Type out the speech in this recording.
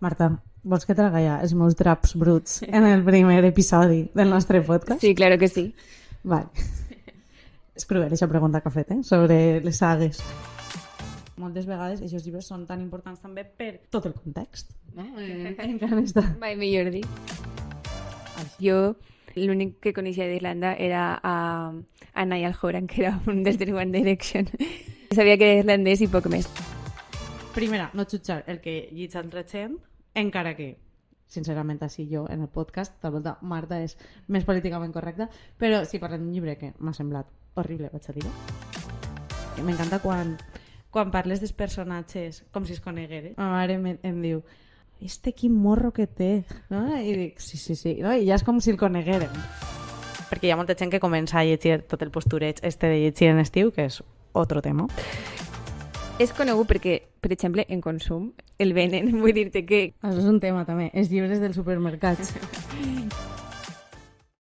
Marta, vols que tragalla els meus draps bruts en el primer episodi del nostre podcast? Sí, claro que sí. Vale. És cruel, aquesta pregunta que ha fet, sobre les sagues. Moltes vegades aquests llibres són tan importants també per tot el context, no? En plan està. Mai millor dir. Jo l'únic que coneixia d'Irlanda era a Niall Horan, que era un dels de One Direction. Sabia que era irlandès i poc més. Primera, no jutjar el que llits altra gent, encara que, sincerament, així jo en el podcast, tal volta Marta és més políticament correcta, però sí parlem d'un llibre que m'ha semblat horrible, vaig a dir-ho. M'encanta quan parles dels personatges com si es conegueren. Ma mare em diu, quin morro que té, no? I dic, sí, no? I ja és com si el conegueren. Perquè hi ha molta gent que comença a llegir tot el postureig de llegir en estiu, que és otro tema. És conegut perquè, per exemple, en consum el venen. Vull dir-te que... Això és un tema també, els llibres dels supermercats.